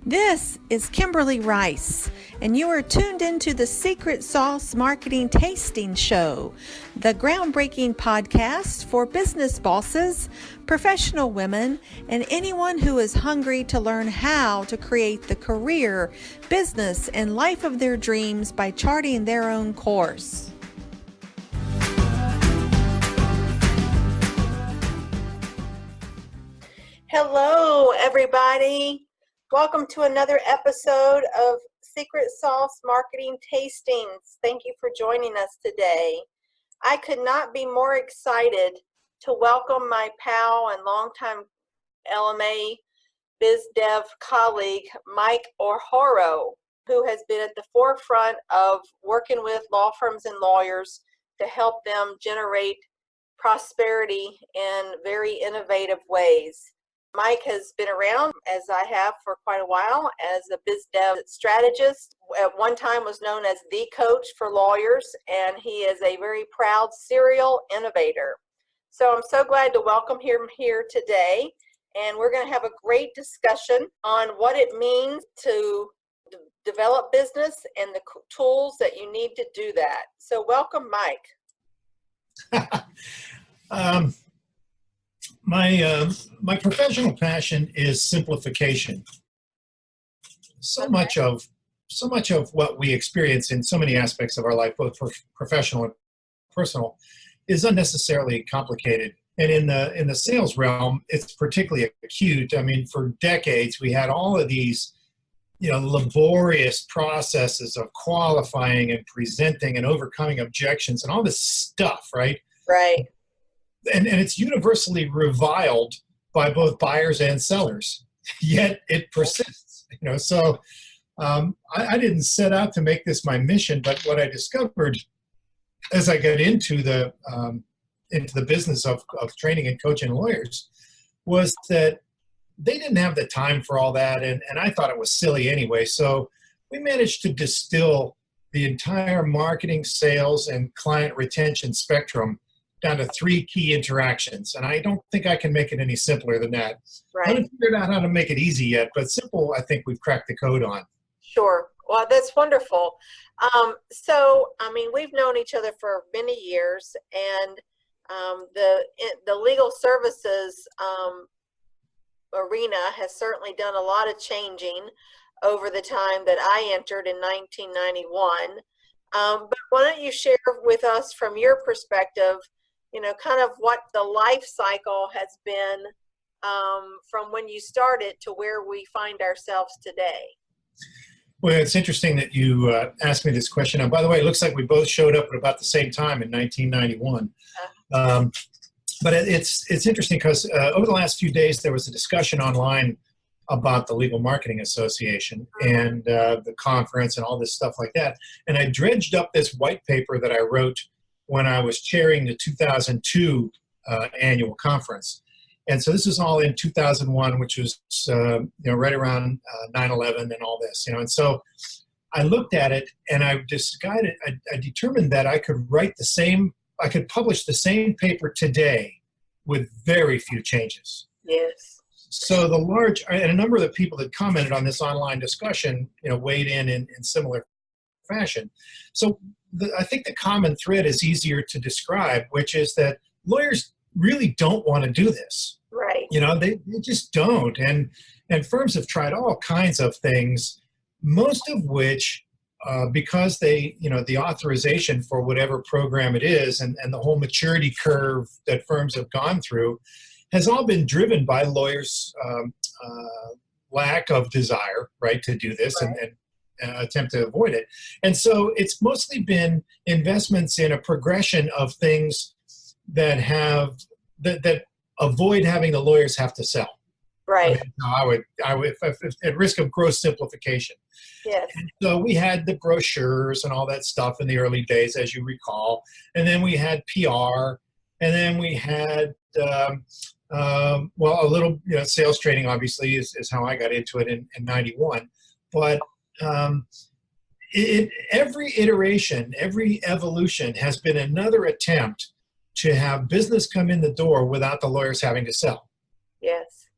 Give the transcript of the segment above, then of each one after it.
This is Kimberly Rice, and you are tuned into the Secret Sauce Marketing Tasting Show, the groundbreaking podcast for business bosses, professional women, and anyone who is hungry to learn how to create the career, business, and life of their dreams by charting their own course. Hello, everybody. Welcome to another episode of Secret Sauce Marketing Tastings. Thank you for joining us today. I could not be more excited to welcome my pal and longtime LMA Biz Dev colleague, Mike Orhoro, who has been at the forefront of working with law firms and lawyers to help them generate prosperity in very innovative ways. Mike has been around, as I have for quite a while, as a biz dev strategist. At one time was known as the coach for lawyers, and he is a very proud serial innovator. So I'm so glad to welcome him here today, and we're going to have a great discussion on what it means to develop business and the tools that you need to do that. So welcome, Mike. My professional passion is simplification. So much of what we experience in so many aspects of our life, both professional and personal, is unnecessarily complicated. And in the sales realm, it's particularly acute. I mean, for decades we had all of these, laborious processes of qualifying and presenting and overcoming objections and all this stuff, right? Right. And it's universally reviled by both buyers and sellers, yet it persists. So I didn't set out to make this my mission, but what I discovered as I got into the business of training and coaching lawyers was that they didn't have the time for all that, and I thought it was silly anyway. So we managed to distill the entire marketing, sales, and client retention spectrum down to 3 key interactions. And I don't think I can make it any simpler than that. Right. I haven't figured out how to make it easy yet, but simple, I think we've cracked the code on. Sure. Well, that's wonderful. We've known each other for many years, and the legal services arena has certainly done a lot of changing over the time that I entered in 1991. But why don't you share with us from your perspective, kind of what the life cycle has been from when you started to where we find ourselves today? Well, it's interesting that you asked me this question. And by the way, it looks like we both showed up at about the same time in 1991. But it's interesting because over the last few days, there was a discussion online about the Legal Marketing Association and the conference and all this stuff like that. And I dredged up this white paper that I wrote when I was chairing the 2002 annual conference. And so this is all in 2001, which was right around 9/11 and all this. And so I looked at it and I determined that I could publish the same paper today with very few changes. Yes. So a number of the people that commented on this online discussion, weighed in similar fashion. So I think the common thread is easier to describe, which is that lawyers really don't want to do this. Right. They just don't. And firms have tried all kinds of things, most of which, because the authorization for whatever program it is and the whole maturity curve that firms have gone through has all been driven by lawyers' lack of desire, right, to do this. Right. and attempt to avoid it. And so it's mostly been investments in a progression of things that avoid having the lawyers have to sell. Right. I would at risk of gross simplification. Yes. And so we had the brochures and all that stuff in the early days, as you recall. And then we had PR, and then we had a little sales training. Obviously, is how I got into it in 91. But every iteration, every evolution has been another attempt to have business come in the door without the lawyers having to sell. Yes.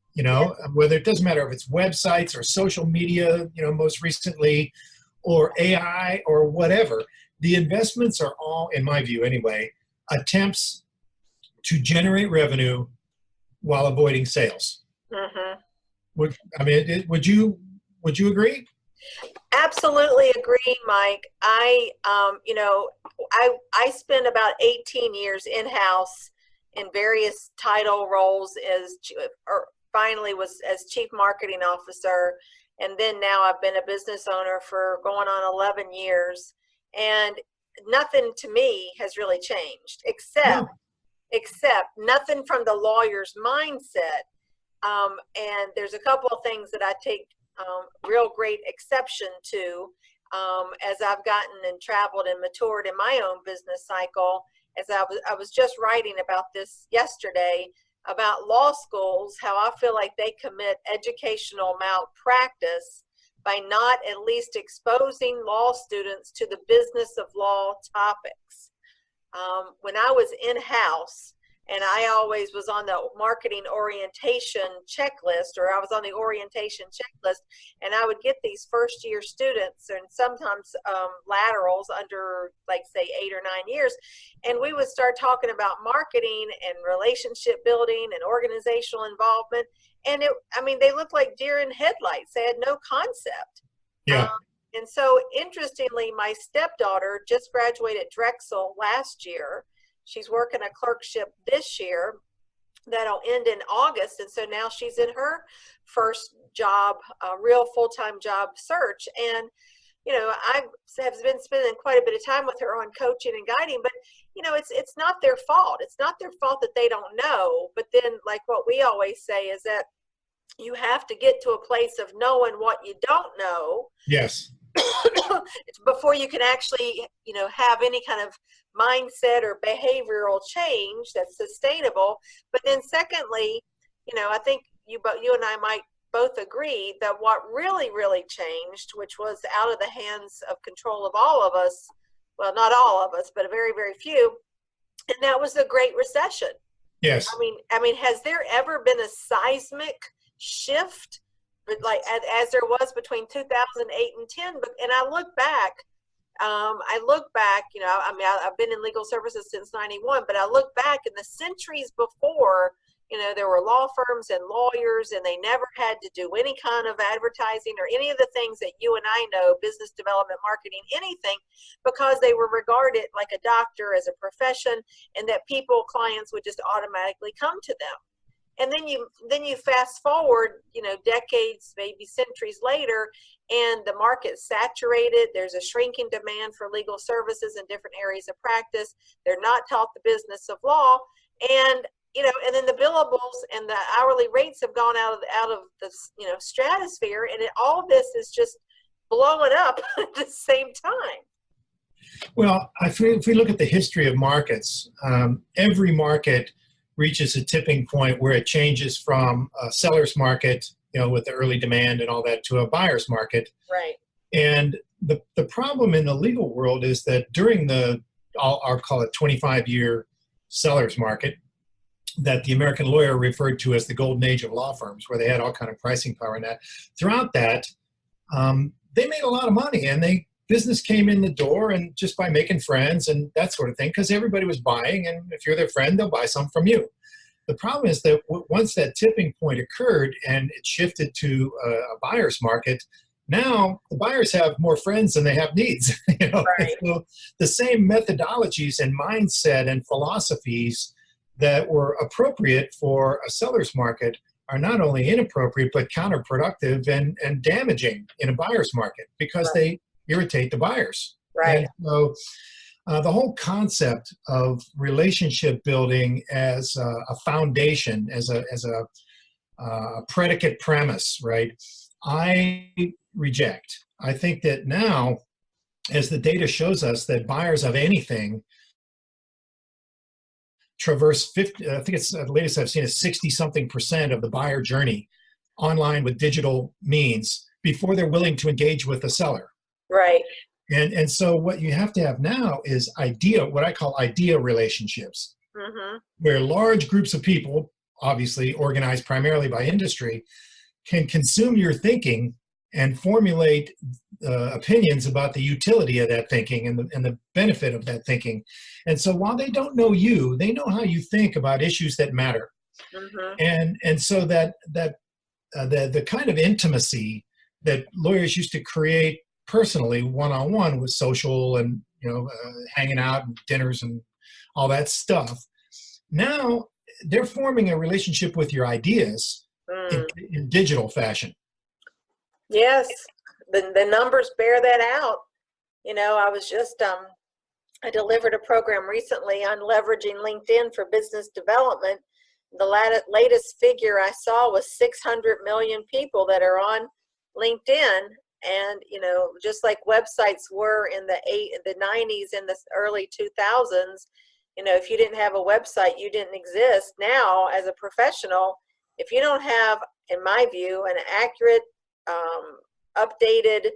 whether it doesn't matter if it's websites or social media, most recently, or AI or whatever. The investments are all, in my view anyway, attempts to generate revenue while avoiding sales. Mm-hmm. Would you agree? Absolutely agree, Mike. I spent about 18 years in-house in various title roles finally was as chief marketing officer. And then now I've been a business owner for going on 11 years. And nothing to me has really changed except nothing from the lawyer's mindset. And there's a couple of things that I take real great exception to as I've gotten and traveled and matured in my own business cycle. As I was just writing about this yesterday about law schools, how I feel like they commit educational malpractice by not at least exposing law students to the business of law topics. When I was in-house, and I always was on the marketing orientation checklist, or I was on the orientation checklist, and I would get these first year students and sometimes laterals under, like, say 8 or 9 years. And we would start talking about marketing and relationship building and organizational involvement. And they looked like deer in headlights. They had no concept. Yeah. And so interestingly, my stepdaughter just graduated Drexel last year. She's working a clerkship this year that'll end in August. And so now she's in her first job, real full-time job search. And, I have been spending quite a bit of time with her on coaching and guiding, but, it's not their fault. It's not their fault that they don't know. But then, like what we always say is that you have to get to a place of knowing what you don't know. Yes. Before you can actually, have any kind of mindset or behavioral change that's sustainable. But then secondly, I think you and I might both agree that what really, really changed, which was out of the hands of control of all of us, well, not all of us, but a very, very few, and that was the Great Recession. Yes. I mean, has there ever been a seismic shift, but like as there was between 2008 and 10? And I look back, I've been in legal services since 91, but I look back in the centuries before, there were law firms and lawyers, and they never had to do any kind of advertising or any of the things that you and I know, business development, marketing, anything, because they were regarded like a doctor as a profession, and that clients would just automatically come to them. And then you fast forward, decades, maybe centuries later, and the market's saturated. There's a shrinking demand for legal services in different areas of practice. They're not taught the business of law, and and then the billables and the hourly rates have gone out of the stratosphere, and all this is just blowing up at the same time. Well, if we look at the history of markets, every market reaches a tipping point where it changes from a seller's market, with the early demand and all that, to a buyer's market. Right. And the problem in the legal world is that during I'll call it 25-year seller's market, that the American lawyer referred to as the golden age of law firms, where they had all kind of pricing power in that. Throughout that, they made a lot of money, and business came in the door, and just by making friends and that sort of thing, because everybody was buying, and if you're their friend, they'll buy some from you. The problem is that once that tipping point occurred and it shifted to a buyer's market, now the buyers have more friends than they have needs. Right. So the same methodologies and mindset and philosophies that were appropriate for a seller's market are not only inappropriate, but counterproductive and damaging in a buyer's market, because they irritate the buyers. Right. And so the whole concept of relationship building as a foundation, as a predicate premise, right, I reject. I think that now, as the data shows us, that buyers of anything traverse 50, I think it's the latest I've seen is 60-something% of the buyer journey online with digital means before they're willing to engage with the seller. Right. And so what you have to have now is what I call idea relationships, Mm-hmm. where large groups of people obviously organized primarily by industry, can consume your thinking and formulate opinions about the utility of that thinking and the benefit of that thinking. And so while they don't know you, they know how you think about issues that matter. And so the kind of intimacy that lawyers used to create personally, one-on-one, with social and hanging out and dinners and all that stuff, now they're forming a relationship with your ideas in digital fashion. Yes, the numbers bear that out. I was just I delivered a program recently on leveraging LinkedIn for business development. The latest figure I saw was 600 million people that are on LinkedIn. And, just like websites were in the 90s and the early 2000s, if you didn't have a website, you didn't exist. Now, as a professional, if you don't have, in my view, an accurate, updated,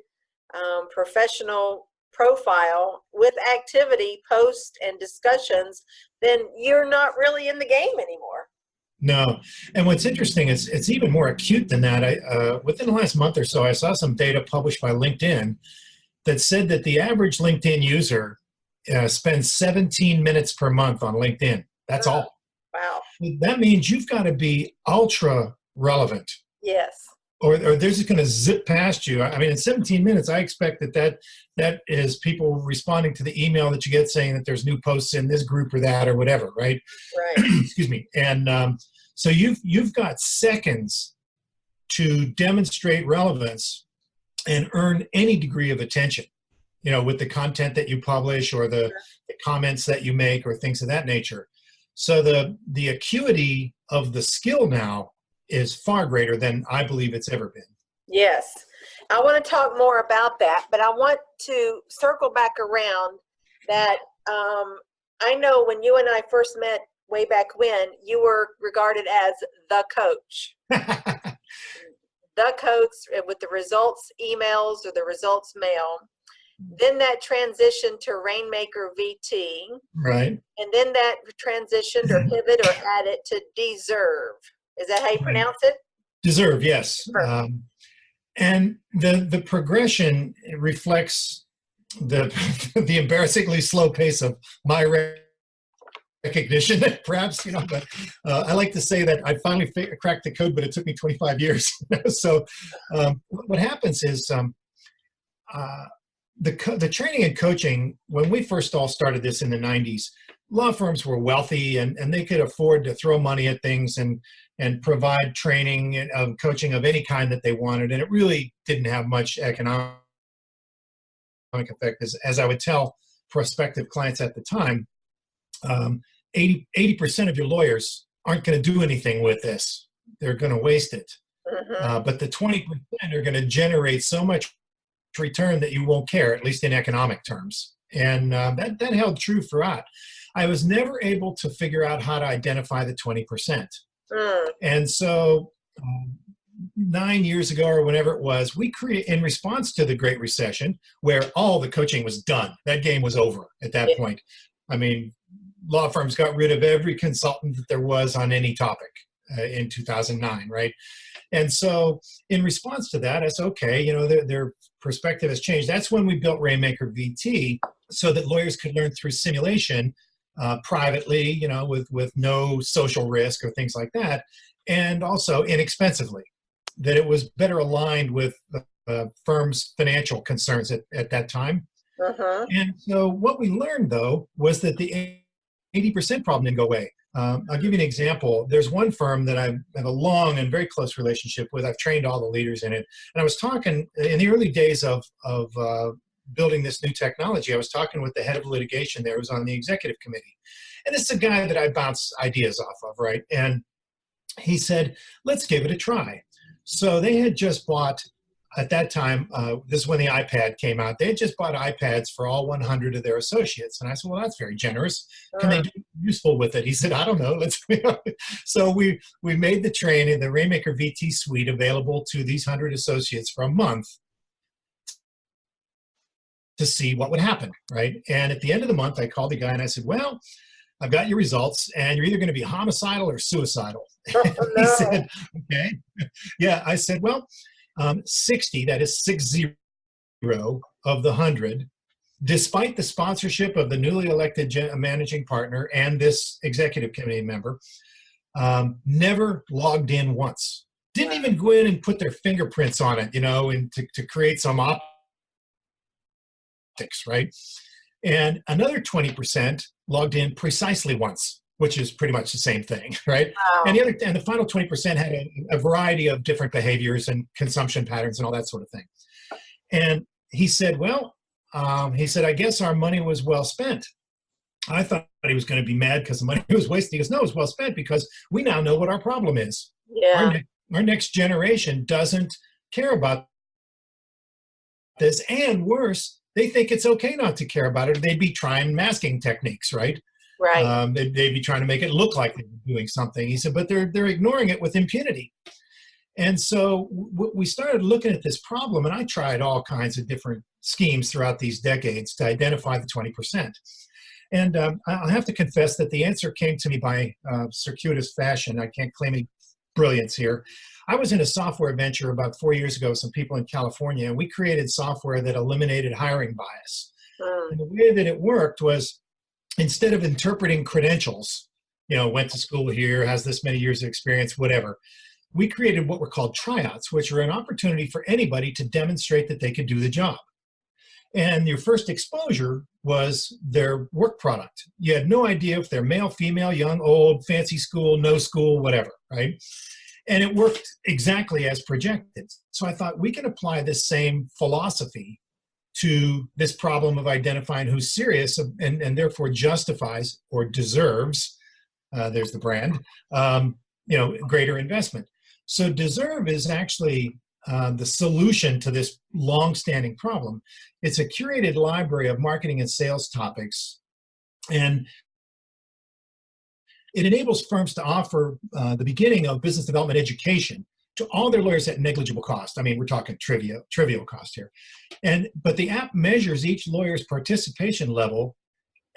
professional profile with activity, posts, and discussions, then you're not really in the game anymore. No. And what's interesting is it's even more acute than that. Within the last month or so, I saw some data published by LinkedIn that said that the average LinkedIn user spends 17 minutes per month on LinkedIn. That's all. Wow. That means you've got to be ultra relevant. Yes. Or they're just going to zip past you. I mean, in 17 minutes, I expect that is people responding to the email that you get saying that there's new posts in this group or that or whatever, right? Right. Excuse me. And so you've got seconds to demonstrate relevance and earn any degree of attention, with the content that you publish or the comments that you make or things of that nature. So the acuity of the skill now is far greater than I believe it's ever been. Yes. I want to talk more about that, but I want to circle back around that. I know when you and I first met way back when, you were regarded as the coach. The coach with the results emails or the results mail. Then that transitioned to Rainmaker VT. Right. And then that transitioned or pivot or added to Deserve. Is that how you pronounce it? Deserve, yes. And the progression reflects the embarrassingly slow pace of my recognition, perhaps, but I like to say that I finally cracked the code, but it took me 25 years. So what happens is the training and coaching, when we first all started this in the 90s, law firms were wealthy and they could afford to throw money at things and provide training and coaching of any kind that they wanted. And it really didn't have much economic effect. As I would tell prospective clients at the time, 80% of your lawyers aren't going to do anything with this. They're going to waste it. But the 20% are going to generate so much return that you won't care, at least in economic terms. And that held true throughout. I was never able to figure out how to identify the 20%. And so 9 years ago or whenever it was, we in response to the Great Recession, where all the coaching was done. That game was over at that point. I mean, law firms got rid of every consultant that there was on any topic in 2009, right? And so in response to that, I said, okay, their perspective has changed. That's when we built Rainmaker VT so that lawyers could learn through simulation privately, with no social risk or things like that, and also inexpensively, that it was better aligned with the firm's financial concerns at that time. And so what we learned, though, was that the 80% problem didn't go away. I'll give you an example. There's one firm that I have a long and very close relationship with. I've trained all the leaders in it. And I was talking in the early days of building this new technology, I was talking with the head of litigation there, who was on the executive committee. And this is a guy that I bounce ideas off of, right? And he said, let's give it a try. So they had just bought, at that time, this is when the iPad came out, they had just bought iPads for all 100 of their associates. And I said, well, that's very generous. Can they do useful with it? He said, I don't know. So we made the training, the Rainmaker VT suite, available to these 100 associates for a month to see what would happen, right? And at the end of the month, I called the guy and I said, well, I've got your results, and you're either going to be homicidal or suicidal. Oh, He no. said, okay. Yeah, I said, well, 60, that is 60 of the 100, despite the sponsorship of the newly elected managing partner and this executive committee member, never logged in once. Didn't even go in and put their fingerprints on it, and to create some optics, right? And another 20% logged in precisely once, which is pretty much the same thing, right? Wow. And the final 20% had a variety of different behaviors and consumption patterns and all that sort of thing. And he said, well, I guess our money was well spent. I thought he was going to be mad because the money was wasted. He goes, no, it was well spent because we now know what our problem is. Yeah. Our next generation doesn't care about this, and worse, they think it's okay not to care about it. They'd be trying masking techniques, right? Right. They'd be trying to make it look like they're doing something. He said, but they're ignoring it with impunity. And so we started looking at this problem, and I tried all kinds of different schemes throughout these decades to identify the 20%. And I'll have to confess that the answer came to me by circuitous fashion. I can't claim any brilliance here. I was in a software venture about 4 years ago with some people in California, and we created software that eliminated hiring bias. And the way that it worked was, instead of interpreting credentials, went to school here, has this many years of experience, whatever, we created what were called tryouts, which were an opportunity for anybody to demonstrate that they could do the job. And your first exposure was their work product. You had no idea if they're male, female, young, old, fancy school, no school, whatever, right? And it worked exactly as projected. So I thought we can apply this same philosophy to this problem of identifying who's serious and therefore justifies or deserves, there's the brand, greater investment. So deserve is actually the solution to this long-standing problem. It's a curated library of marketing and sales topics, and it enables firms to offer the beginning of business development education to all their lawyers at negligible cost. I mean, we're talking trivial cost here. But the app measures each lawyer's participation level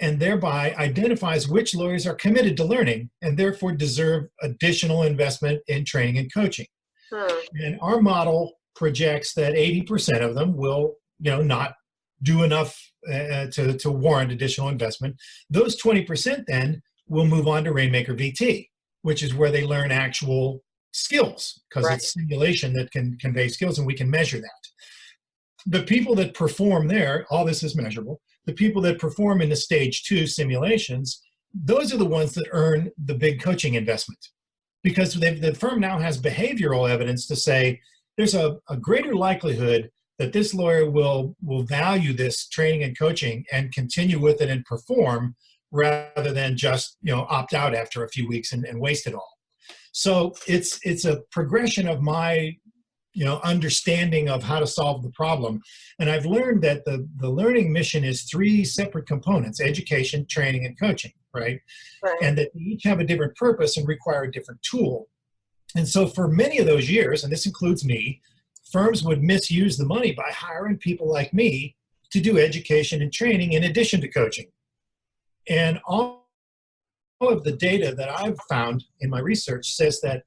and thereby identifies which lawyers are committed to learning and therefore deserve additional investment in training and coaching. And our model projects that 80% of them will, not do enough to warrant additional investment. Those 20% then will move on to Rainmaker VT, which is where they learn actual skills, because it's simulation that can convey skills, and we can measure that. The people that perform there, all this is measurable, the people that perform in the stage 2 simulations, those are the ones that earn the big coaching investment, because the firm now has behavioral evidence to say there's a greater likelihood that this lawyer will value this training and coaching and continue with it and perform, rather than just opt out after a few weeks and waste it all. So it's a progression of my understanding of how to solve the problem. And I've learned that the learning mission is 3 separate components: education, training, and coaching, right? And that they each have a different purpose and require a different tool. And so for many of those years, and this includes me, firms would misuse the money by hiring people like me to do education and training in addition to coaching. And all of the data that I've found in my research says that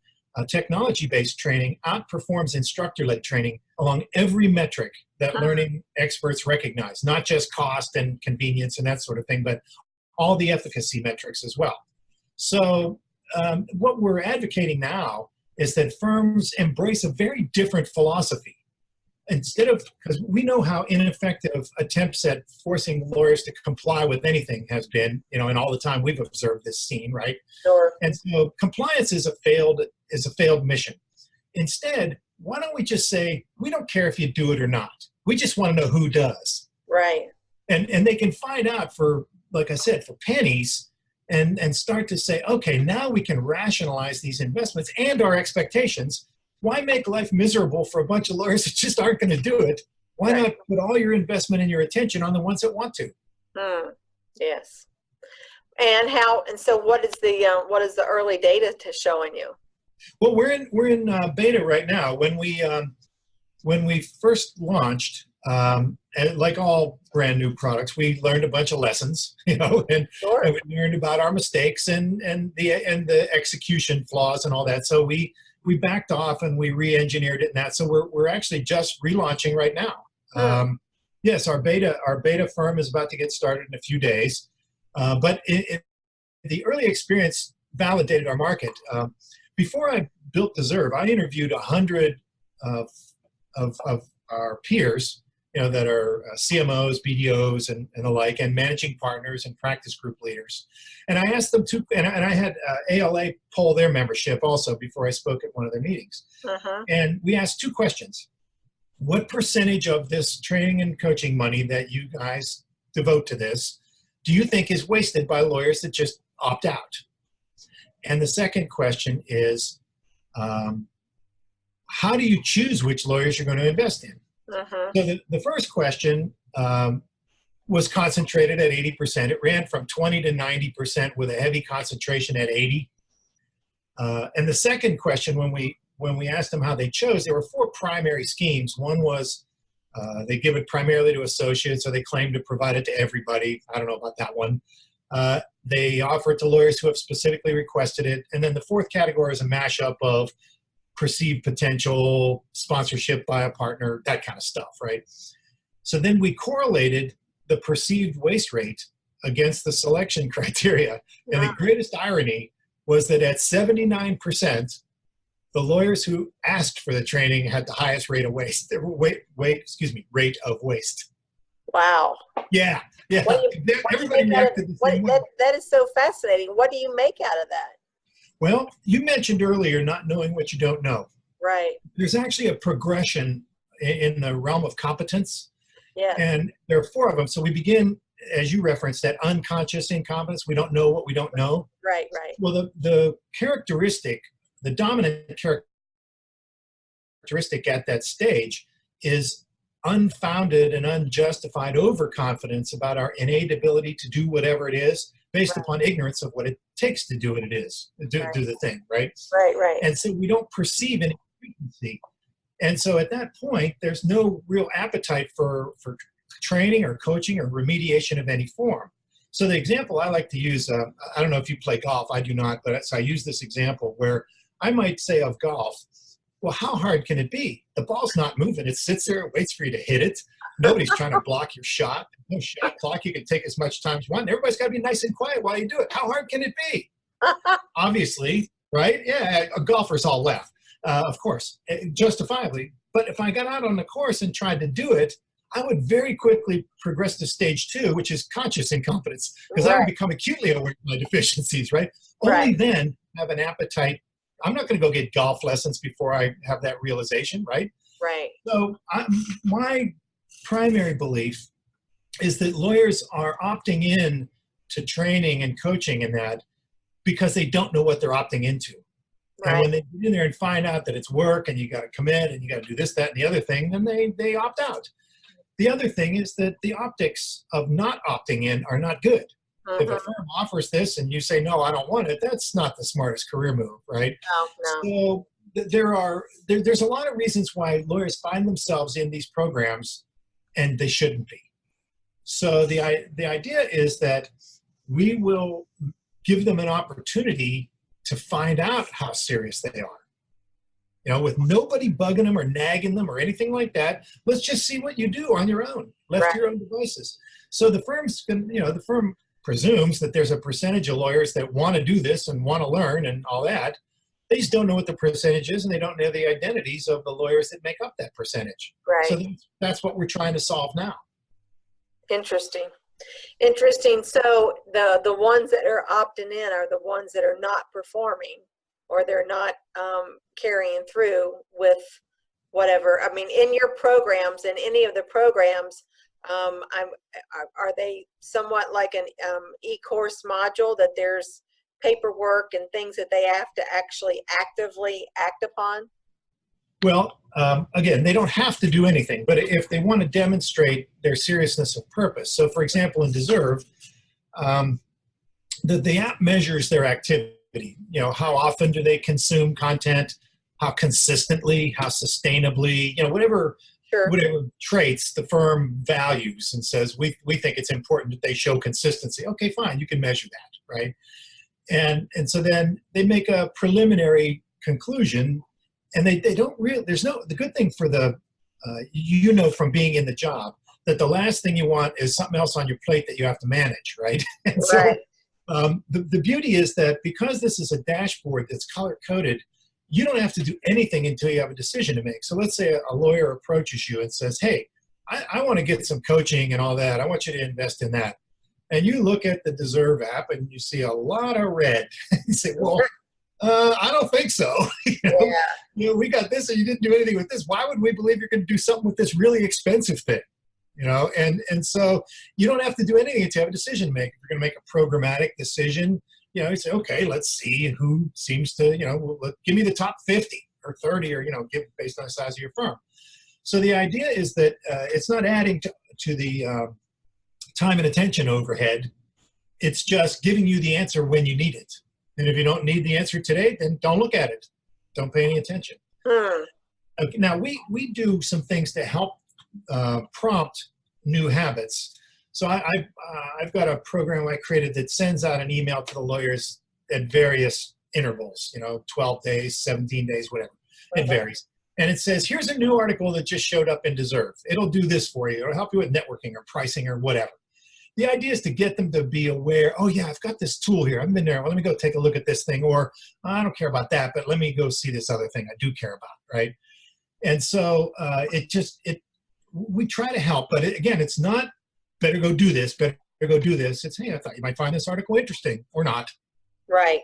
technology-based training outperforms instructor-led training along every metric that learning experts recognize, not just cost and convenience and that sort of thing, but all the efficacy metrics as well. So what we're advocating now is that firms embrace a very different philosophy. Instead of, because we know how ineffective attempts at forcing lawyers to comply with anything has been, and all the time we've observed this scene, right? Sure. And so compliance is a failed mission. Instead, why don't we just say, we don't care if you do it or not. We just want to know who does. Right. And they can find out for, like I said, for pennies, and start to say, okay, now we can rationalize these investments and our expectations. Why make life miserable for a bunch of lawyers that just aren't going to do it? Why not put all your investment and your attention on the ones that want to? Yes. And so what is the early data showing you? Well, we're in beta right now. When we first launched, And like all brand new products, we learned a bunch of lessons, and Sure. we learned about our mistakes and the execution flaws and all that. So we backed off and we re-engineered it and that. So we're actually just relaunching right now. Yes, our beta firm is about to get started in a few days, but the early experience validated our market. Before I built Deserve, I interviewed 100 of our peers, that are CMOs, BDOs, and the like, and managing partners and practice group leaders. And I asked them and I had ALA poll their membership also before I spoke at one of their meetings. And we asked 2 questions. What percentage of this training and coaching money that you guys devote to this do you think is wasted by lawyers that just opt out? And the second question is, how do you choose which lawyers you're going to invest in? So the first question was concentrated at 80%. It ran from 20 to 90% with a heavy concentration at 80. And the second question, when we asked them how they chose, there were 4 primary schemes. One was they give it primarily to associates, or they claim to provide it to everybody. I don't know about that one. They offer it to lawyers who have specifically requested it. And then the 4th category is a mashup of perceived potential, sponsorship by a partner, that kind of stuff, right? So then we correlated the perceived waste rate against the selection criteria. And the greatest irony was that at 79%, the lawyers who asked for the training had the highest rate of waste. Rate of waste. Wow. Yeah. Everybody reacted the same way. That is so fascinating. What do you make out of that? Well, you mentioned earlier not knowing what you don't know. Right. There's actually a progression in the realm of competence. Yeah. And there are 4 of them. So we begin, as you referenced, that unconscious incompetence. We don't know what we don't know. Right. Well, the dominant characteristic at that stage is unfounded and unjustified overconfidence about our innate ability to do whatever it is, based upon ignorance of what it takes to do what it is, do the thing, right? Right. And so we don't perceive any frequency. And so at that point, there's no real appetite for training or coaching or remediation of any form. So the example I like to use, I don't know if you play golf, I do not, but so I use this example where I might say of golf, well, how hard can it be? The ball's not moving. It sits there and waits for you to hit it. Nobody's trying to block your shot. No shot clock. You can take as much time as you want. And everybody's got to be nice and quiet while you do it. How hard can it be? Obviously, right? Yeah, a golfer's all left, of course, justifiably. But if I got out on the course and tried to do it, I would very quickly progress to stage 2, which is conscious incompetence, because I would become acutely aware of my deficiencies, right? Only then have an appetite. I'm not going to go get golf lessons before I have that realization, right? Right. So my primary belief is that lawyers are opting in to training and coaching in that because they don't know what they're opting into. Right. And when they get in there and find out that it's work and you got to commit and you got to do this, that, and the other thing, then they opt out. The other thing is that the optics of not opting in are not good. If a firm offers this and you say, no, I don't want it, that's not the smartest career move, right? No. So there's a lot of reasons why lawyers find themselves in these programs and they shouldn't be. So the idea is that we will give them an opportunity to find out how serious they are. With nobody bugging them or nagging them or anything like that. Let's just see what you do on your own, left to your own devices. So the firm presumes that there's a percentage of lawyers that want to do this and want to learn and all that. They just don't know what the percentage is, and they don't know the identities of the lawyers that make up that percentage. Right. So that's what we're trying to solve now. Interesting. So the ones that are opting in are the ones that are not performing, or they're not carrying through with whatever. I mean, in your programs, in any of the programs, are they somewhat like an ECourse module, that there's paperwork and things that they have to actually actively act upon? Well, again, they don't have to do anything, but if they want to demonstrate their seriousness of purpose. So for example, in Deserve, the app measures their activity. How often do they consume content, how consistently, how sustainably, whatever Sure. whatever traits the firm values and says, we think it's important that they show consistency. Okay, fine, you can measure that, right? And so then they make a preliminary conclusion, and they don't really, the good thing for the, from being in the job, that the last thing you want is something else on your plate that you have to manage, right? And so Right. the beauty is that because this is a dashboard that's color-coded, you don't have to do anything until you have a decision to make. So let's say a lawyer approaches you and says, hey, I want to get some coaching and all that. I want you to invest in that. And you look at the Deserve app and you see a lot of red. You say, well, I don't think so. We got this and you didn't do anything with this. Why would we believe you're going to do something with this really expensive thing? And so you don't have to do anything until you have a decision to make. If you're going to make a programmatic decision, you say, okay, let's see who seems to, give me the top 50 or 30 or, give based on the size of your firm. So the idea is that it's not adding to the time and attention overhead. It's just giving you the answer when you need it. And if you don't need the answer today, then don't look at it. Don't pay any attention. Okay, now, we do some things to help prompt new habits. So I've got a program I created that sends out an email to the lawyers at various intervals, 12 days, 17 days, whatever. It varies. And it says, here's a new article that just showed up in Deserve. It'll do this for you. It'll help you with networking or pricing or whatever. The idea is to get them to be aware, oh yeah, I've got this tool here. I've been there. Well, let me go take a look at this thing. Or I don't care about that, but let me go see this other thing I do care about, right? And so we try to help, but again, it's not better go do this, better go do this. It's, hey, I thought you might find this article interesting or not. Right.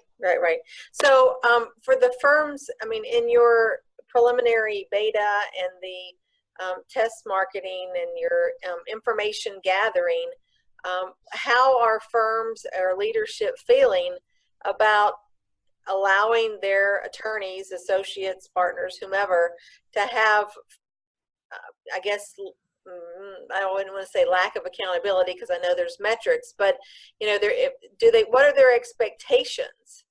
So for the firms, in your preliminary beta and the test marketing and your information gathering, how are firms or leadership feeling about allowing their attorneys, associates, partners, whomever, to have, I guess, I wouldn't want to say lack of accountability because I know there's metrics, but what are their expectations?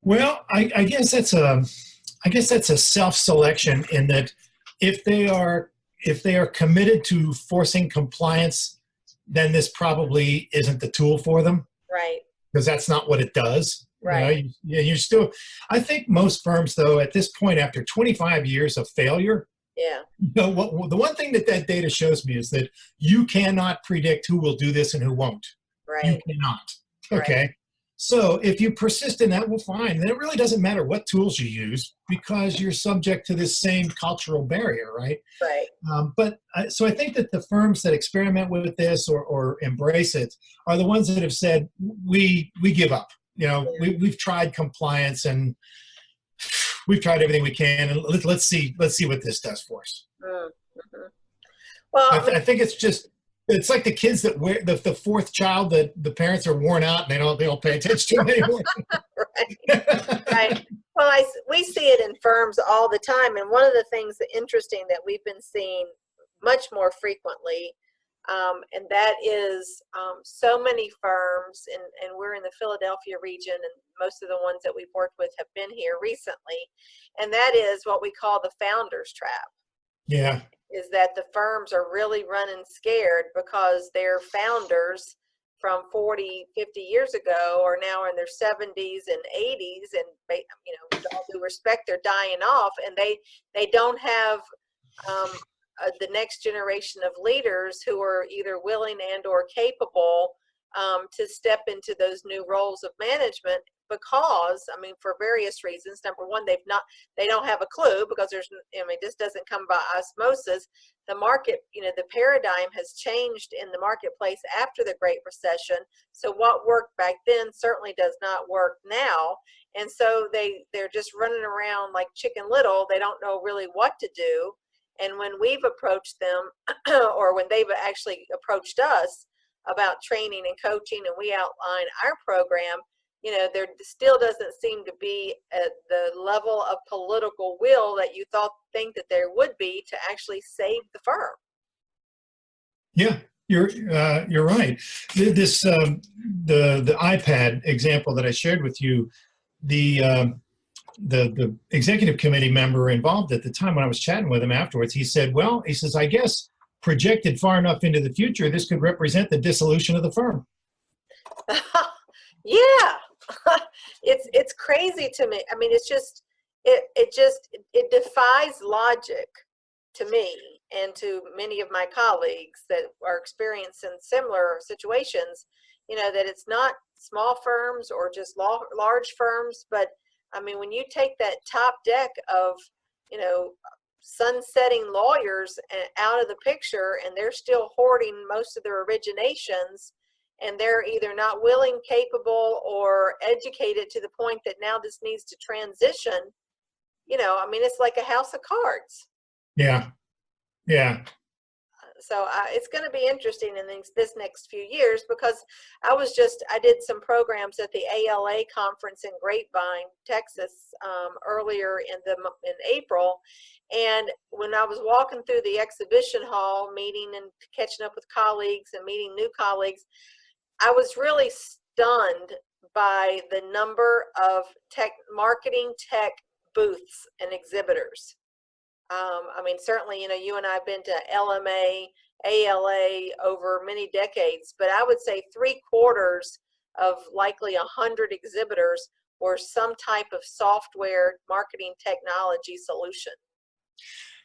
Well, I guess that's a self-selection in that if they are committed to forcing compliance, then this probably isn't the tool for them. Right. Because that's not what it does. Right. You're still, I think most firms though, at this point, after 25 years of failure, the one thing that data shows me is that you cannot predict who will do this and who won't. Right. You cannot. Okay. Right. So if you persist in that, well, fine. Then it really doesn't matter what tools you use because you're subject to this same cultural barrier, right? Right. So I think that the firms that experiment with this or embrace it are the ones that have said, we give up. We've tried compliance and we've tried everything we can, and let's see what this does for us. Mm-hmm. Well, I think it's like the kids that wear the fourth child that the parents are worn out and they don't pay attention to anymore. Right. Well, we see it in firms all the time, and one of the things that interesting that we've been seeing much more frequently, and that is so many firms, and we're in the Philadelphia region, and most of the ones that we've worked with have been here recently, and that is what we call the founder's trap. Yeah. Is that the firms are really running scared because their founders from 40, 50 years ago are now in their 70s and 80s, and with all due respect, they're dying off, and they don't have the next generation of leaders who are either willing and or capable to step into those new roles of management because, for various reasons. Number one, they don't have a clue because this doesn't come by osmosis. The market, the paradigm has changed in the marketplace after the Great Recession. So what worked back then certainly does not work now. And so they're just running around like Chicken Little. They don't know really what to do. And when we've approached them or when they've actually approached us about training and coaching, and we outline our program, there still doesn't seem to be the level of political will that you think that there would be to actually save the firm. Yeah, you're right. This the iPad example that I shared with you, the the executive committee member involved at the time, when I was chatting with him afterwards, he said, well, he says, I guess projected far enough into the future, this could represent the dissolution of the firm. Yeah, it's crazy to me. I mean, it's just it defies logic to me and to many of my colleagues that are experiencing similar situations. You know, that it's not small firms or just large firms, but I mean, when you take that top deck of, you know, sunsetting lawyers out of the picture, and they're still hoarding most of their originations, and they're either not willing, capable, or educated to the point that now this needs to transition, you know, I mean, it's like a house of cards. Yeah, yeah. So it's going to be interesting in this next few years, because I did some programs at the ALA conference in Grapevine, Texas, earlier in April. And when I was walking through the exhibition hall, meeting and catching up with colleagues and meeting new colleagues, I was really stunned by the number of marketing tech booths and exhibitors. I mean, certainly, you know, you and I have been to LMA, ALA over many decades, but I would say 3/4 of likely 100 exhibitors were some type of software marketing technology solution.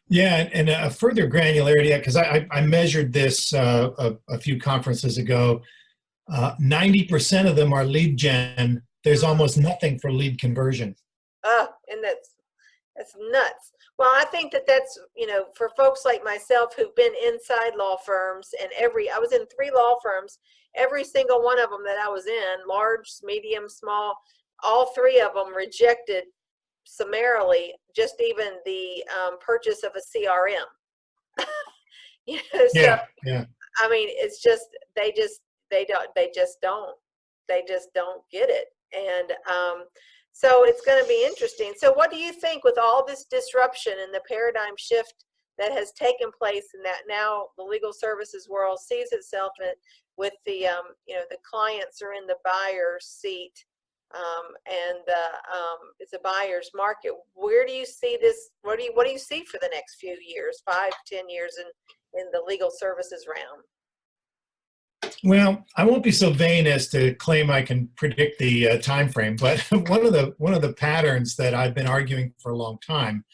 Yeah, and a further granularity, because I measured this a few conferences ago. 90% of them are lead gen. There's almost nothing for lead conversion. And that's nuts. Well, I think that's, you know, for folks like myself who've been inside law firms, and I was in 3 law firms, every single one of them that I was in, large, medium, small, all 3 of them rejected summarily just even the purchase of a CRM. You know, so Yeah. I mean, it's just they just don't get it. And so it's going to be interesting. So what do you think, with all this disruption and the paradigm shift that has taken place, and that now the legal services world sees itself with the, you know, the clients are in the buyer's seat, and it's a buyer's market. Where do you see this? What do you see for the next few years, 5, 10 years in the legal services realm? Well, I won't be so vain as to claim I can predict the time frame, but one of the patterns that I've been arguing for a long time,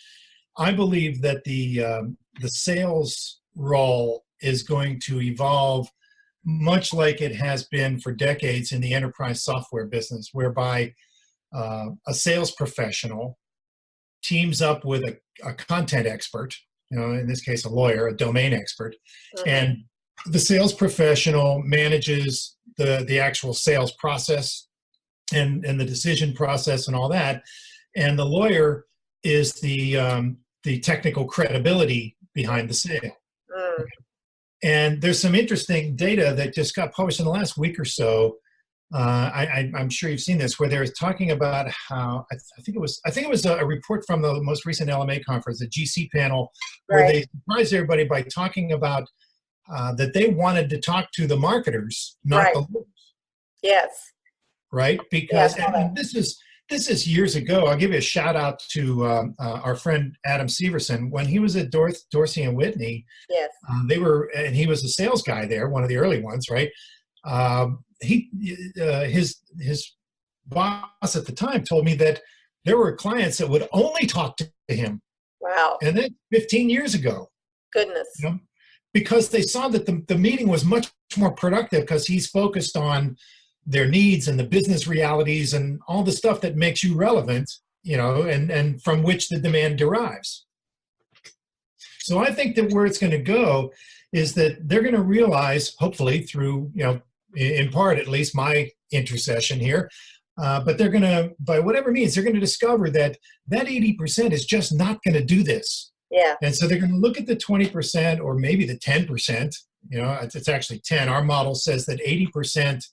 I believe that the sales role is going to evolve much like it has been for decades in the enterprise software business, whereby a sales professional teams up with a content expert, you know, in this case a lawyer, a domain expert, and the sales professional manages the actual sales process and the decision process and all that, and the lawyer is the technical credibility behind the sale. And there's some interesting data that just got published in the last week or so. I'm sure you've seen this, where they're talking about how I think it was a report from the most recent LMA conference, the GC panel, where they surprised everybody by talking about that they wanted to talk to the marketers, not the lawyers. Yes. Right? Because and this is years ago. I'll give you a shout out to our friend Adam Severson. When he was at Dorsey and Whitney, and he was a sales guy there, one of the early ones, right? His boss at the time told me that there were clients that would only talk to him. Wow. And then 15 years ago. Goodness. You know, because they saw that the meeting was much more productive because he's focused on their needs and the business realities and all the stuff that makes you relevant, you know, and from which the demand derives. So I think that where it's going to go is that they're going to realize, hopefully through, you know, in part at least my intercession here, but they're going to, by whatever means, they're going to discover that 80% is just not going to do this. Yeah. And so they're going to look at the 20% or maybe the 10%, you know, it's actually 10. Our model says that 80%,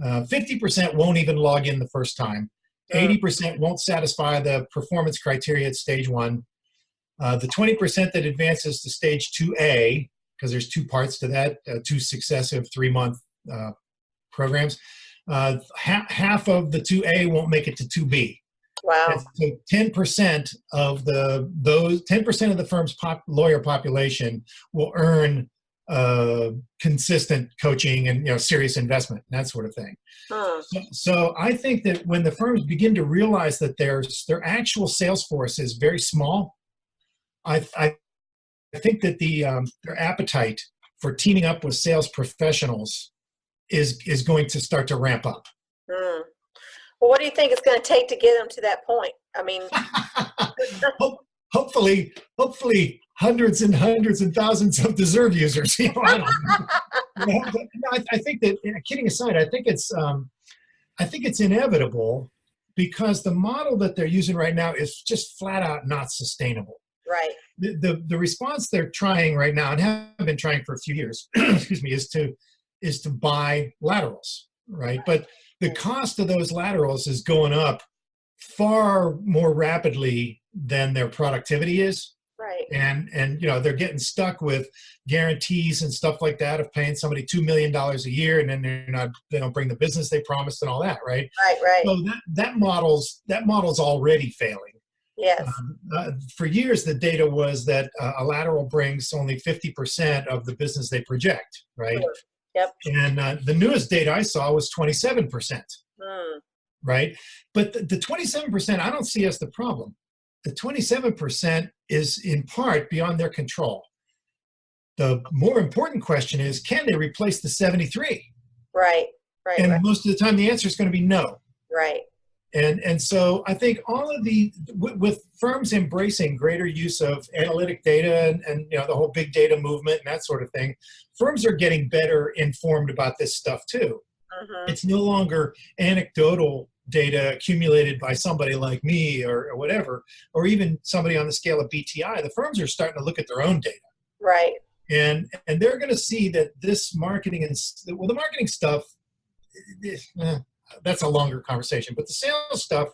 50% won't even log in the first time. 80% won't satisfy the performance criteria at stage 1. The 20% that advances to stage 2A, because there's 2 parts to that, 2 successive 3-month programs, half of the 2A won't make it to 2B. Wow. And so 10% of those 10% of the firm's lawyer population will earn consistent coaching and serious investment and that sort of thing. Hmm. So I think that when the firms begin to realize that their actual sales force is very small, I think that their appetite for teaming up with sales professionals is going to start to ramp up. Hmm. Well, what do you think it's going to take to get them to that point? I mean, hopefully hundreds and hundreds and thousands of Deserve users. I don't know. I think that, kidding aside, I think it's inevitable because the model that they're using right now is just flat out not sustainable. right. The response they're trying right now and have been trying for a few years, excuse me, is to buy laterals, right? But the cost of those laterals is going up far more rapidly than their productivity is. Right. And they're getting stuck with guarantees and stuff like that of paying somebody $2 million a year, and then they don't bring the business they promised and all that, right? Right. So that model's already failing. Yes. For years, the data was that a lateral brings only 50% of the business they project, right? Sure. Yep. And the newest data I saw was 27%, right? But the 27%, I don't see as the problem. The 27% is in part beyond their control. The more important question is, can they replace the 73? Right. And most of the time, the answer is going to be no. Right. And so I think all of with firms embracing greater use of analytic data and the whole big data movement and that sort of thing, firms are getting better informed about this stuff too. Mm-hmm. It's no longer anecdotal data accumulated by somebody like me or whatever, or even somebody on the scale of BTI. The firms are starting to look at their own data. Right. And they're going to see that this marketing the marketing stuff, that's a longer conversation, but the sales stuff,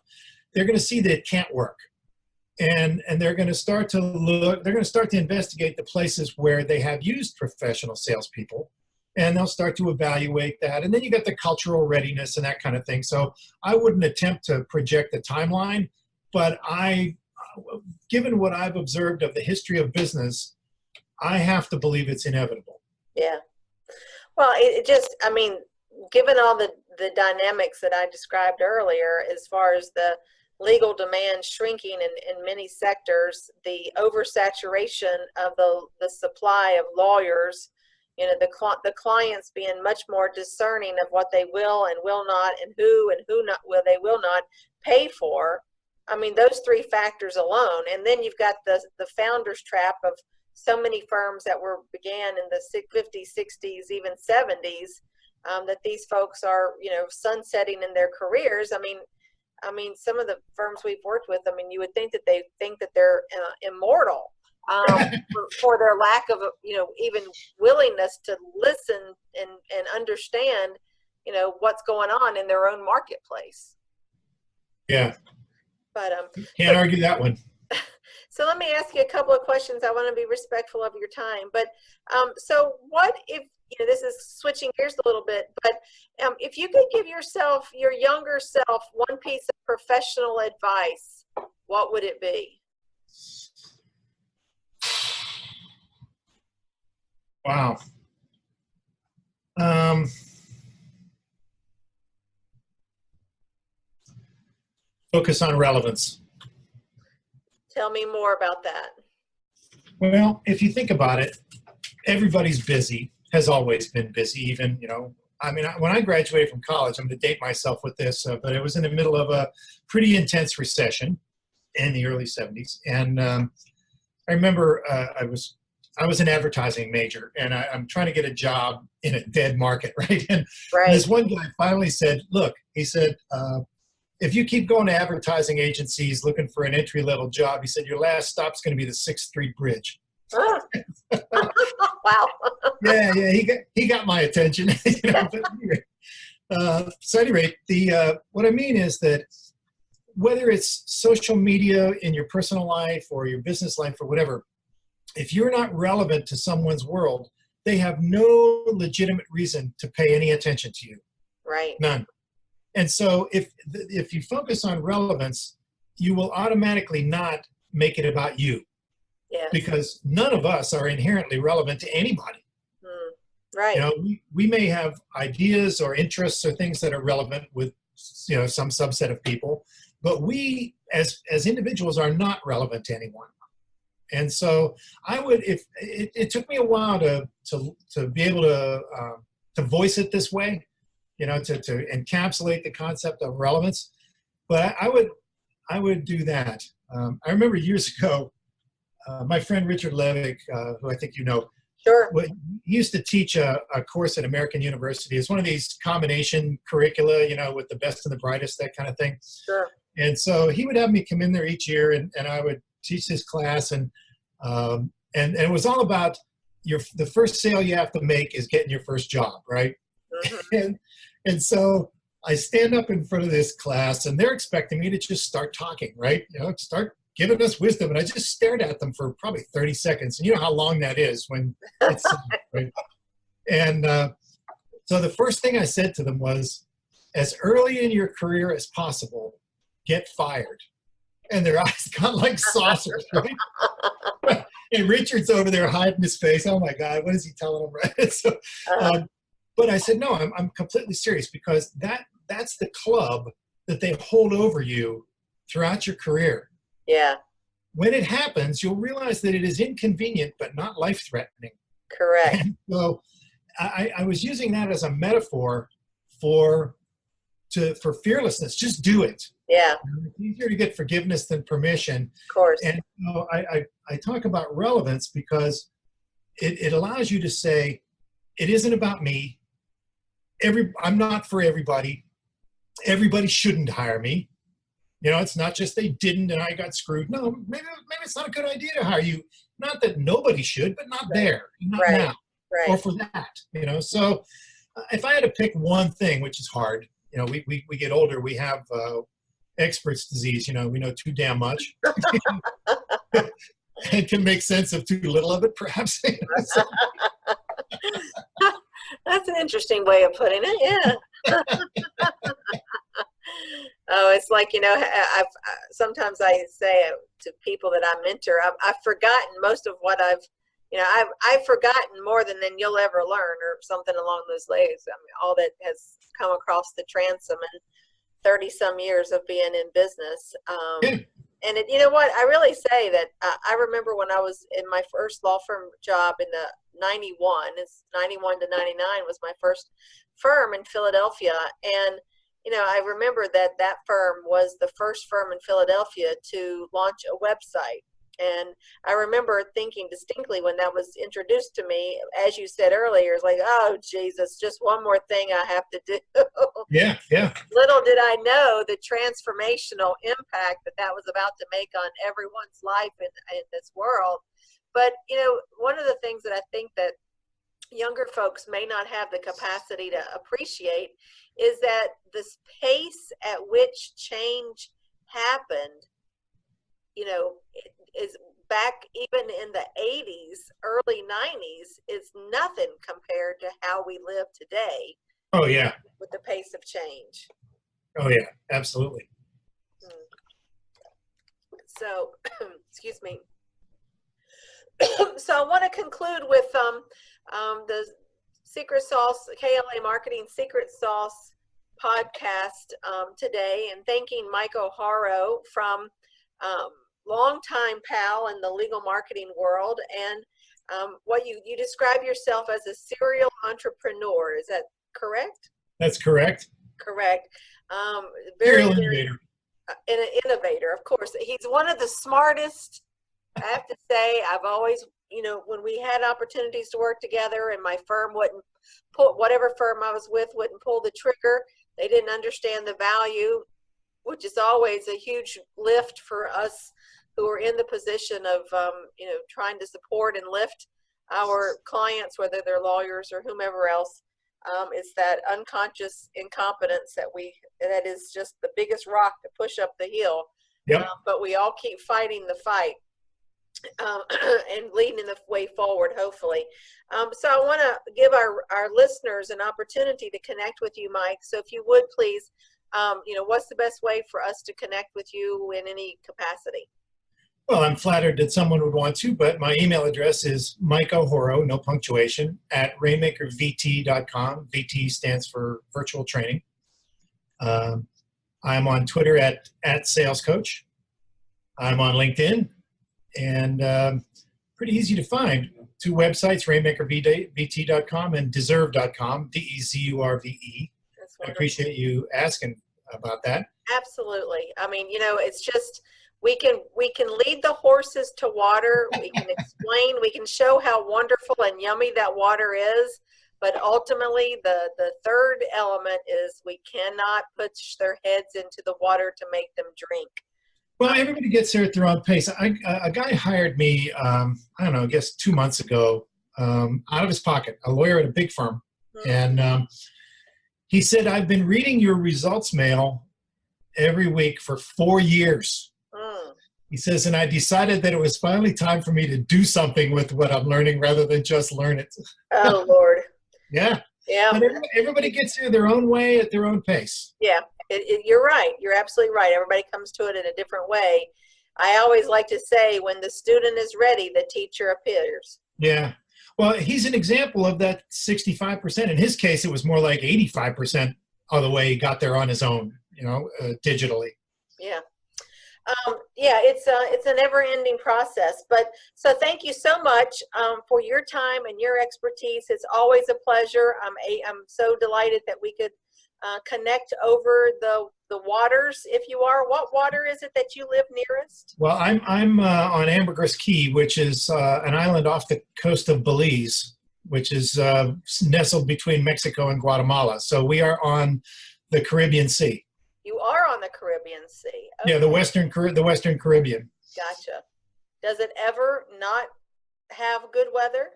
they're going to see that it can't work. And they're going to start to investigate the places where they have used professional salespeople, and they'll start to evaluate that. And then you get the cultural readiness and that kind of thing. So I wouldn't attempt to project the timeline, but given what I've observed of the history of business, I have to believe it's inevitable. Yeah. Well, given all the dynamics that I described earlier, as far as the legal demand shrinking in many sectors, the oversaturation of the supply of lawyers, the clients being much more discerning of what they will and will not, and who not will not pay for. I mean, those three factors alone, and then you've got the founder's trap of so many firms that began in the 50s, 60s, even 70s. That these folks are, sunsetting in their careers. I mean, some of the firms we've worked with, you would think that they think that they're immortal for their lack of, even willingness to listen and understand, what's going on in their own marketplace. Yeah. But can't argue that one. So let me ask you a couple of questions. I want to be respectful of your time. But so what if, this is switching gears a little bit, but if you could give your younger self, one piece of professional advice, what would it be? Wow. Focus on relevance. Tell me more about that. Well, if you think about it, everybody's busy, has always been busy. Even, when I graduated from college, I'm going to date myself with this, but it was in the middle of a pretty intense recession in the early 70s. And I remember I was an advertising major, and I'm trying to get a job in a dead market, right? And this one guy finally said, look, he said, if you keep going to advertising agencies looking for an entry-level job, he said, your last stop's going to be the 6th Street Bridge. Oh. Wow. Yeah, he got my attention. But anyway, so at any rate, what I mean is that whether it's social media in your personal life or your business life or whatever, if you're not relevant to someone's world, they have no legitimate reason to pay any attention to you. Right. None. And so if you focus on relevance, you will automatically not make it about you. Yes. Because none of us are inherently relevant to anybody. Right. You know, we may have ideas or interests or things that are relevant with, you know, some subset of people, but we as individuals are not relevant to anyone. And so I would, if it took me a while to be able to voice it this way, you know, to encapsulate the concept of relevance, but I would do that. I remember years ago, my friend Richard Levick, who I think you know, Sure. he used to teach a course at American University. It's one of these combination curricula, you know, with the best and the brightest, that kind of thing. Sure. And so he would have me come in there each year, and I would teach this class, and it was all about the first sale you have to make is getting your first job, right? Mm-hmm. and so I stand up in front of this class, and they're expecting me to just start talking, right? You know, start giving us wisdom. And I just stared at them for probably 30 seconds. And you know how long that is when it's, right? And so the first thing I said to them was, as early in your career as possible, get fired. And their eyes got like saucers, right? And Richard's over there hiding his face. Oh my God, what is he telling them, right? So, but I said, no, I'm completely serious, because that's the club that they hold over you throughout your career. Yeah. When it happens, you'll realize that it is inconvenient, but not life-threatening. Correct. And so I was using that as a metaphor for fearlessness. Just do it. Yeah. It's easier to get forgiveness than permission. Of course. And you know, I talk about relevance because it allows you to say, it isn't about me. I'm not for everybody. Everybody shouldn't hire me. You know, it's not just they didn't and I got screwed. No, maybe it's not a good idea to hire you. Not that nobody should, but not there, not now, or for that. You know, so if I had to pick one thing, which is hard, you know, we get older, we have expert's disease. You know, we know too damn much, and can make sense of too little of it, perhaps. That's an interesting way of putting it. Yeah. Oh, it's like, you know, sometimes I say to people that I mentor, I've forgotten most of what I've forgotten more than you'll ever learn, or something along those lines. I mean, all that has come across the transom in 30 some years of being in business. And you know what, I really say that I remember when I was in my first law firm job in the 91, it's 91 to 99 was my first firm in Philadelphia. And you know, I remember that firm was the first firm in Philadelphia to launch a website. And I remember thinking distinctly when that was introduced to me, as you said earlier, it's like, oh, Jesus, just one more thing I have to do. Yeah, yeah. Little did I know the transformational impact that was about to make on everyone's life in this world. But, you know, one of the things that I think that younger folks may not have the capacity to appreciate is that this pace at which change happened, you know, is back even in the 80s, early 90s, is nothing compared to how we live today. Oh, yeah. With the pace of change. Oh, yeah, absolutely. So, excuse me. So I want to conclude with the Secret Sauce, KLA Marketing Secret Sauce podcast today, and thanking Mike O'Haro from longtime pal in the legal marketing world. And what you describe yourself as a serial entrepreneur. Is that correct? That's correct. Correct. Serial innovator. An innovator, of course. He's one of the smartest, I have to say. I've always, you know, when we had opportunities to work together and my firm wouldn't pull, whatever firm I was with wouldn't pull the trigger, they didn't understand the value, which is always a huge lift for us who are in the position of, you know, trying to support and lift our clients, whether they're lawyers or whomever else. It's that unconscious incompetence that is just the biggest rock to push up the hill. Yep. But we all keep fighting the fight and leading the way forward, hopefully. So I want to give our listeners an opportunity to connect with you, Mike. So if you would please what's the best way for us to connect with you in any capacity? Well, I'm flattered that someone would want to, but my email address is mikeohoro, no punctuation, @rainmakervt.com. VT stands for virtual training. I'm on Twitter at salescoach. I'm on LinkedIn, and pretty easy to find. 2 websites, rainmakervt.com and deserve.com, DEZURVE. That's I wonderful. appreciate you asking about that. Absolutely. I mean, it's just we can lead the horses to water. We can explain. We can show how wonderful and yummy that water is. But ultimately, the third element is we cannot push their heads into the water to make them drink. Well, everybody gets there at their own pace. A guy hired me, I don't know, I guess 2 months ago, out of his pocket, a lawyer at a big firm. Mm-hmm. And he said, I've been reading your results mail every week for 4 years. Mm. He says, and I decided that it was finally time for me to do something with what I'm learning rather than just learn it. Oh, Lord. Yeah. Yeah. But everybody gets there their own way at their own pace. Yeah. You're right. You're absolutely right. Everybody comes to it in a different way. I always like to say, when the student is ready, the teacher appears. Yeah. Well, he's an example of that 65%. In his case, it was more like 85% of the way he got there on his own, digitally. Yeah. It's a never-ending process. But so thank you so much for your time and your expertise. It's always a pleasure. I'm so delighted that we could connect over the waters. If you are, what water is it that you live nearest? Well, I'm on Ambergris Key, which is an island off the coast of Belize, which is nestled between Mexico and Guatemala. So we are on the Caribbean Sea. You are on the Caribbean Sea. Okay. Yeah, the Western Caribbean. Gotcha. Does it ever not have good weather?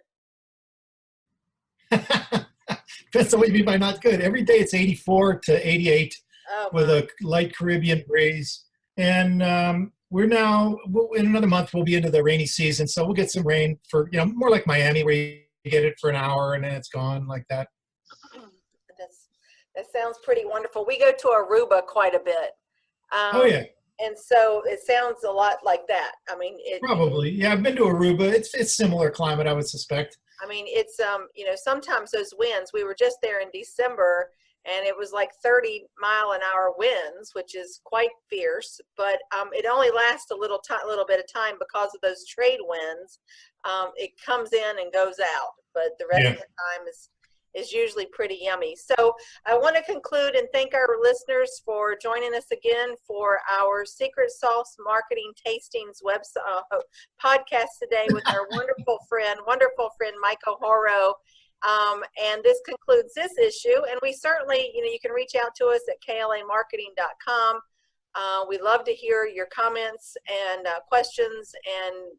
Depends on what you mean by not good. Every day it's 84 to 88 with a light Caribbean breeze. And in another month, we'll be into the rainy season. So we'll get some rain for, more like Miami, where you get it for an hour and then it's gone like that. That sounds pretty wonderful. We go to Aruba quite a bit. Oh, yeah. And so it sounds a lot like that. I mean, Probably. Yeah, I've been to Aruba. It's similar climate, I would suspect. I mean, it's, sometimes those winds, we were just there in December, and it was like 30-mile-an-hour winds, which is quite fierce, but it only lasts a little bit of time because of those trade winds. It comes in and goes out, but the rest of the time is usually pretty yummy. So I want to conclude and thank our listeners for joining us again for our Secret Sauce Marketing Tastings podcast today with our wonderful friend Mike O'Horo. And this concludes this issue. And we certainly, you can reach out to us at klamarketing.com. We love to hear your comments and questions and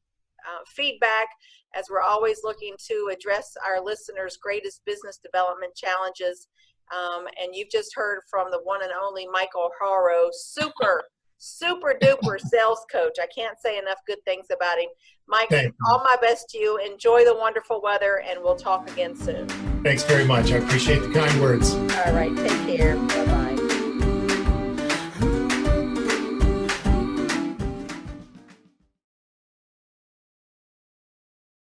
feedback, as we're always looking to address our listeners' greatest business development challenges. And you've just heard from the one and only Mike O'Horo, super duper sales coach. I can't say enough good things about him. Mike, all my best to you. Enjoy the wonderful weather, and we'll talk again soon. Thanks very much. I appreciate the kind words. All right. Take care. Bye-bye.